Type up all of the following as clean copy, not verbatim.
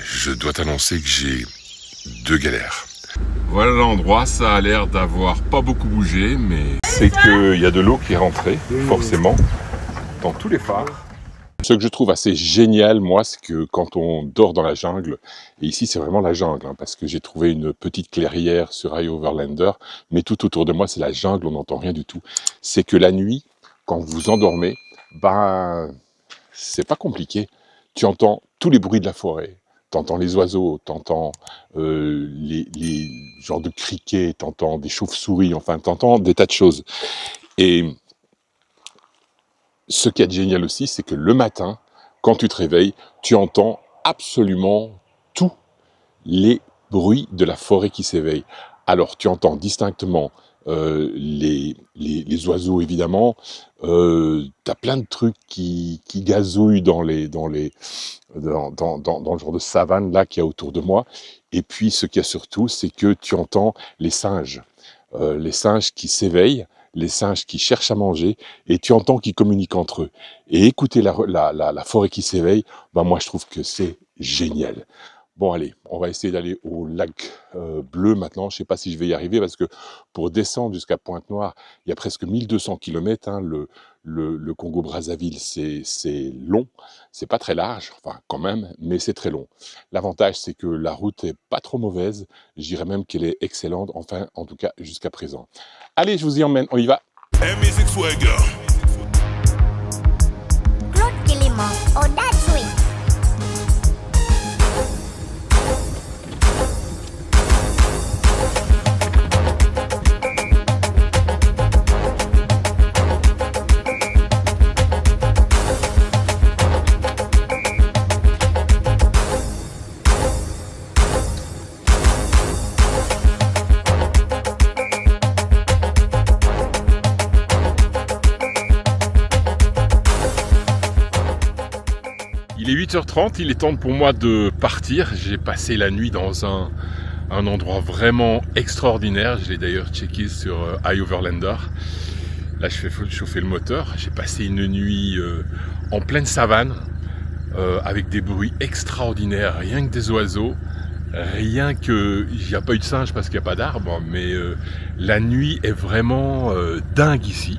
Je dois t'annoncer que j'ai deux galères. Voilà l'endroit, ça a l'air d'avoir pas beaucoup bougé, mais c'est qu'il y a de l'eau qui est rentrée, forcément, dans tous les phares. Ce que je trouve assez génial, moi, c'est que quand on dort dans la jungle, et ici c'est vraiment la jungle, hein, parce que j'ai trouvé une petite clairière sur High Overlander, mais tout autour de moi c'est la jungle, on n'entend rien du tout. C'est que la nuit, quand vous vous endormez, ben, c'est pas compliqué. Tu entends tous les bruits de la forêt. T'entends les oiseaux, t'entends les genres de criquets, t'entends des chauves-souris, enfin t'entends des tas de choses. Et ce qui est génial aussi, c'est que le matin, quand tu te réveilles, tu entends absolument tous les bruits de la forêt qui s'éveillent. Alors tu entends distinctement les oiseaux évidemment, t'as plein de trucs qui gazouillent dans le genre de savane là qu'il y a autour de moi. Et puis ce qu'il y a surtout, c'est que tu entends les singes qui s'éveillent, les singes qui cherchent à manger, et tu entends qu'ils communiquent entre eux. Et écouter la forêt qui s'éveille, ben moi je trouve que c'est génial. Bon allez, on va essayer d'aller au lac Bleu maintenant. Je ne sais pas si je vais y arriver parce que pour descendre jusqu'à Pointe-Noire, il y a presque 1200 km. Hein, le Congo-Brazzaville, c'est long. C'est pas très large, enfin quand même, mais c'est très long. L'avantage, c'est que la route est pas trop mauvaise. Je dirais même qu'elle est excellente, enfin en tout cas jusqu'à présent. Allez, je vous y emmène, on y va. Music Swagger. Claude Clément, Audace Swing. Il est 8h30, il est temps pour moi de partir. J'ai passé la nuit dans un endroit vraiment extraordinaire. Je l'ai d'ailleurs checké sur High Overlander. Là, je fais chauffer le moteur. J'ai passé une nuit en pleine savane avec des bruits extraordinaires, rien que des oiseaux. Rien que... Il n'y a pas eu de singe parce qu'il n'y a pas d'arbres, mais la nuit est vraiment dingue ici.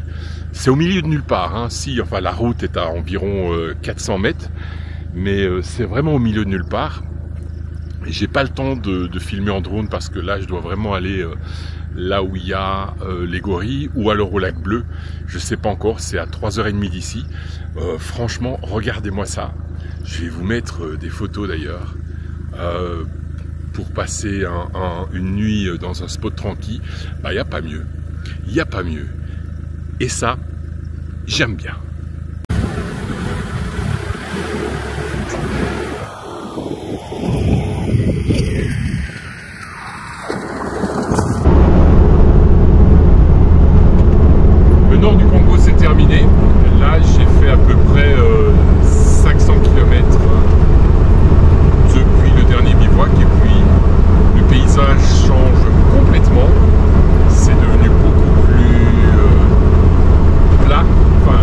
C'est au milieu de nulle part. Hein. Si, enfin, la route est à environ 400 mètres. Mais c'est vraiment au milieu de nulle part. J'ai pas le temps de filmer en drone parce que là je dois vraiment aller là où il y a les gorilles ou alors au lac Bleu. Je sais pas encore, c'est à 3h30 d'ici. Franchement, regardez-moi ça. Je vais vous mettre des photos d'ailleurs. Pour passer une nuit dans un spot tranquille, bah, y a pas mieux. Il n'y a pas mieux. Et ça, j'aime bien. Le nord du Congo c'est terminé. Là j'ai fait à peu près 500 km depuis le dernier bivouac et puis le paysage change complètement. C'est devenu beaucoup plus plat. Enfin,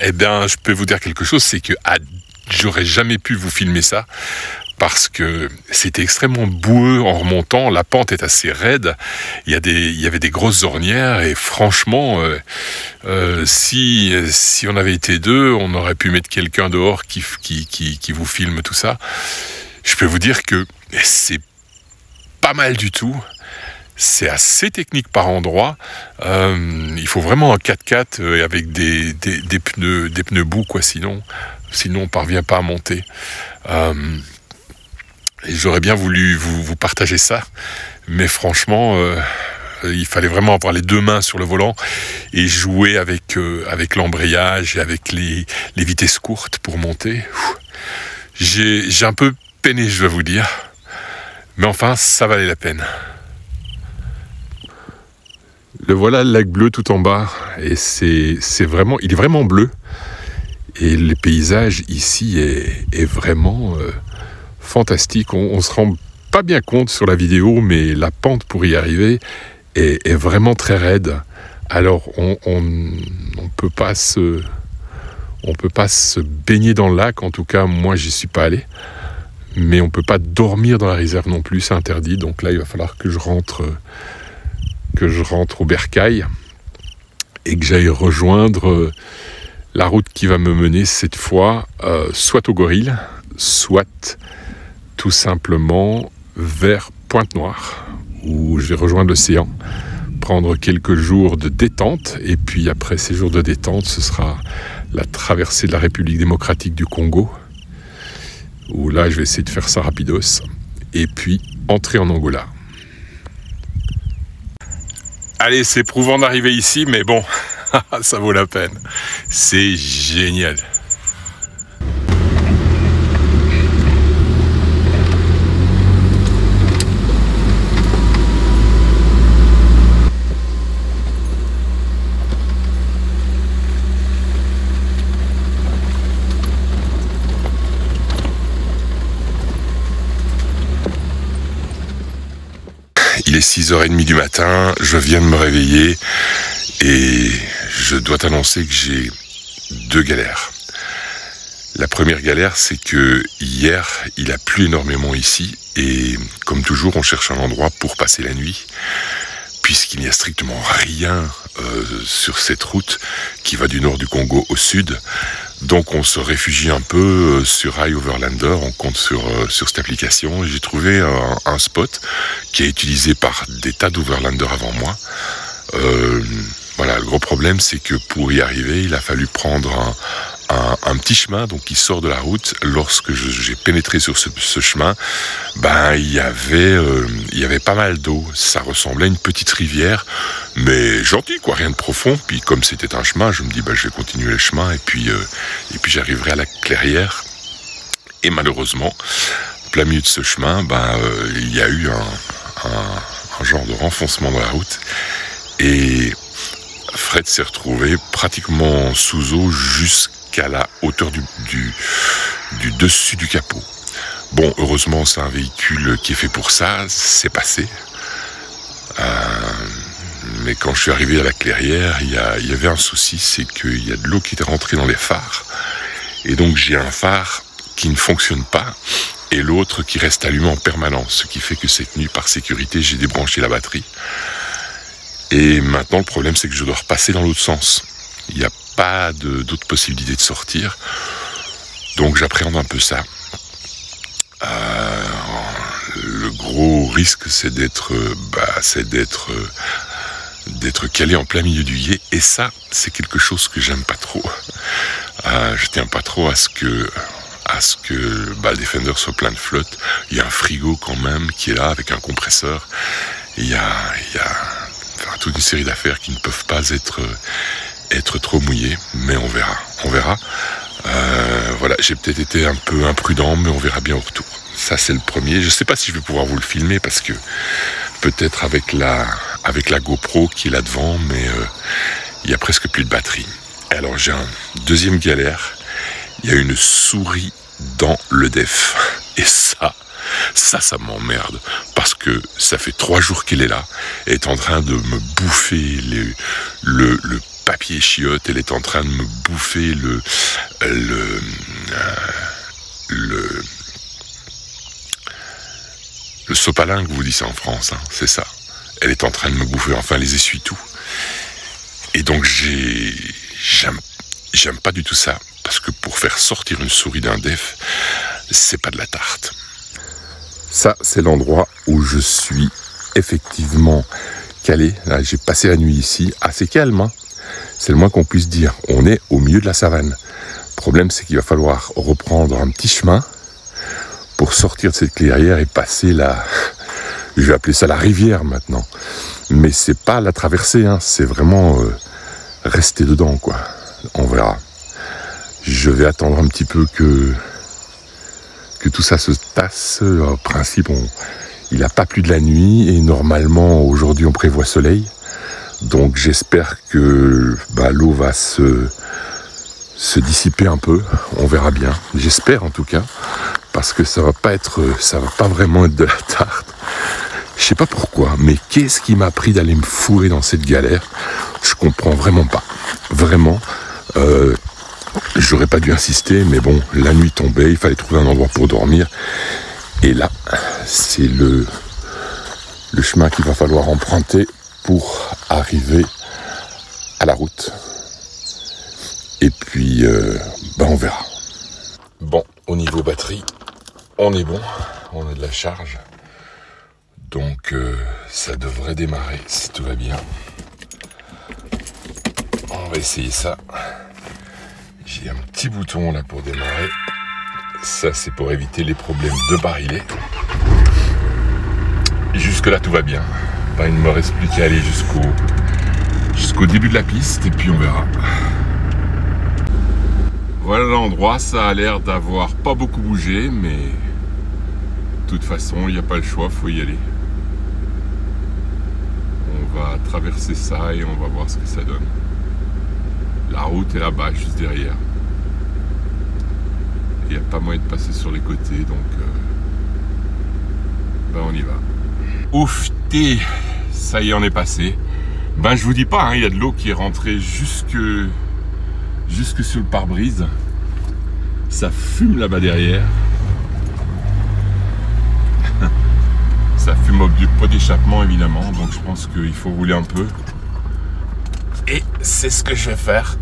Eh bien, je peux vous dire quelque chose, c'est que j'aurais jamais pu vous filmer ça parce que c'était extrêmement boueux en remontant. La pente est assez raide. Il y avait des grosses ornières et franchement, si on avait été deux, on aurait pu mettre quelqu'un dehors qui vous filme tout ça. Je peux vous dire que c'est pas mal du tout. C'est assez technique par endroits. Il faut vraiment un 4x4 avec des pneus bout, quoi. Sinon on parvient pas à monter. Et j'aurais bien voulu vous partager ça, mais franchement, il fallait vraiment avoir les deux mains sur le volant et jouer avec l'embrayage et avec les vitesses courtes pour monter. J'ai un peu peiné, je dois vous dire, mais enfin, ça valait la peine. Le voilà, le lac bleu tout en bas, et il est vraiment bleu. Et le paysage ici est vraiment fantastique. On se rend pas bien compte sur la vidéo, mais la pente pour y arriver est vraiment très raide. Alors on peut pas se baigner dans le lac. En tout cas, moi j'y suis pas allé. Mais on peut pas dormir dans la réserve non plus, c'est interdit. Donc là, il va falloir que je rentre au bercail et que j'aille rejoindre la route qui va me mener cette fois soit au Gorille, soit tout simplement vers Pointe-Noire, où je vais rejoindre l'océan, prendre quelques jours de détente, et puis après ces jours de détente, ce sera la traversée de la République démocratique du Congo, où là je vais essayer de faire ça rapidos, et puis entrer en Angola. Allez, c'est éprouvant d'arriver ici, mais bon, ça vaut la peine. C'est génial. Il est 6h30 du matin, je viens de me réveiller et je dois t'annoncer que j'ai deux galères. La première galère, c'est que hier, il a plu énormément ici et comme toujours, on cherche un endroit pour passer la nuit puisqu'il n'y a strictement rien sur cette route qui va du nord du Congo au sud. Donc on se réfugie un peu sur iOverlander, on compte sur cette application. J'ai trouvé un spot qui est utilisé par des tas d'Overlanders avant moi. Voilà, le gros problème c'est que pour y arriver, il a fallu prendre un petit chemin donc qui sort de la route. Lorsque j'ai pénétré sur ce chemin, ben il y avait pas mal d'eau. Ça ressemblait à une petite rivière, mais gentille quoi, rien de profond. Puis comme c'était un chemin, je me dis je vais continuer le chemin et puis j'arriverai à la clairière. Et malheureusement, en plein milieu de ce chemin, il y a eu un genre de renfoncement dans la route et Fred s'est retrouvé pratiquement sous eau jusqu'à la hauteur du dessus du capot. Bon, heureusement, c'est un véhicule qui est fait pour ça, c'est passé. Mais quand je suis arrivé à la clairière, il y avait un souci, c'est qu'il y a de l'eau qui était rentrée dans les phares. Et donc j'ai un phare qui ne fonctionne pas et l'autre qui reste allumé en permanence. Ce qui fait que cette nuit, par sécurité, j'ai débranché la batterie. Et maintenant, le problème, c'est que je dois repasser dans l'autre sens. Il n'y a pas d'autre possibilité de sortir. Donc j'appréhende un peu ça. Le gros risque, c'est d'être calé en plein milieu du gué. Et ça, c'est quelque chose que j'aime pas trop. Je tiens pas trop à ce que le Defender soit plein de flotte. Il y a un frigo quand même qui est là avec un compresseur. Il y a toute une série d'affaires qui ne peuvent pas être trop mouillées, mais on verra. Voilà, j'ai peut-être été un peu imprudent, mais on verra bien au retour. Ça, c'est le premier. Je ne sais pas si je vais pouvoir vous le filmer parce que peut-être avec la GoPro qui est là devant, mais il y a presque plus de batterie. Alors j'ai un deuxième galère. Il y a une souris dans le def. Et ça m'emmerde. Parce que ça fait 3 jours qu'elle est là. Elle est en train de me bouffer le papier chiotte, elle est en train de me bouffer le sopalin, que vous dites ça en France, hein, c'est ça. Elle est en train de me bouffer, enfin les essuie-tout. Et donc j'aime pas du tout ça, parce que pour faire sortir une souris d'un def, c'est pas de la tarte. Ça, c'est l'endroit où je suis effectivement calé. Là, j'ai passé la nuit ici, assez calme, hein. C'est le moins qu'on puisse dire. On est au milieu de la savane. Le problème, c'est qu'il va falloir reprendre un petit chemin pour sortir de cette clairière et passer la... Je vais appeler ça la rivière maintenant. Mais c'est pas la traversée, hein. C'est vraiment rester dedans, quoi. On verra. Je vais attendre un petit peu que tout ça se tasse. En principe, il n'a pas plu de la nuit et normalement, aujourd'hui, on prévoit soleil. Donc j'espère que l'eau va se dissiper un peu. On verra bien. J'espère en tout cas, parce que ça va pas vraiment être de la tarte. Je sais pas pourquoi, mais qu'est-ce qui m'a pris d'aller me fourrer dans cette galère? Je comprends vraiment pas. Vraiment. J'aurais pas dû insister, mais bon, la nuit tombait, il fallait trouver un endroit pour dormir. Et là, c'est le chemin qu'il va falloir emprunter pour arriver à la route. Et puis, on verra. Bon, au niveau batterie, on est bon, on a de la charge. Donc, ça devrait démarrer si tout va bien. On va essayer ça. J'ai un petit bouton là pour démarrer. Ça, c'est pour éviter les problèmes de barillet. Jusque là, tout va bien. Il ne me reste plus qu'à aller jusqu'au début de la piste et puis on verra. Voilà l'endroit, ça a l'air d'avoir pas beaucoup bougé, mais de toute façon, il n'y a pas le choix, faut y aller. On va traverser ça et on va voir ce que ça donne. La route est là-bas, juste derrière. Il n'y a pas moyen de passer sur les côtés, donc on y va. Ouf, ça y est, on est passé. Je vous dis pas, hein, il y a de l'eau qui est rentrée jusque sur le pare-brise. Ça fume là-bas derrière. Ça fume au pot d'échappement évidemment, donc je pense qu'il faut rouler un peu. Et c'est ce que je vais faire.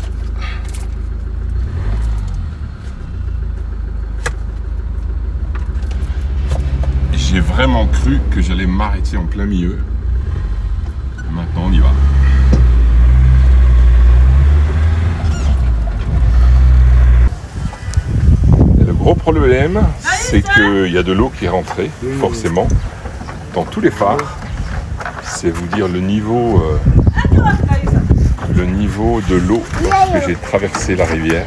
J'ai vraiment cru que j'allais m'arrêter en plein milieu. Et maintenant on y va. Et le gros problème, c'est qu'il y a de l'eau qui est rentrée, forcément, dans tous les phares. C'est vous dire le niveau de l'eau lorsque j'ai traversé la rivière.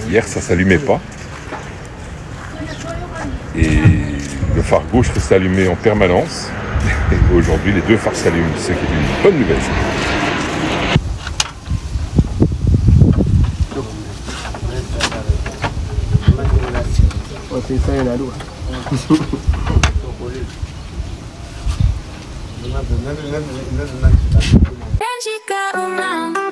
Hier, ça s'allumait pas. Et le phare gauche restait allumé en permanence. Et aujourd'hui, les deux phares s'allument, ce qui est une bonne nouvelle. Then she got around.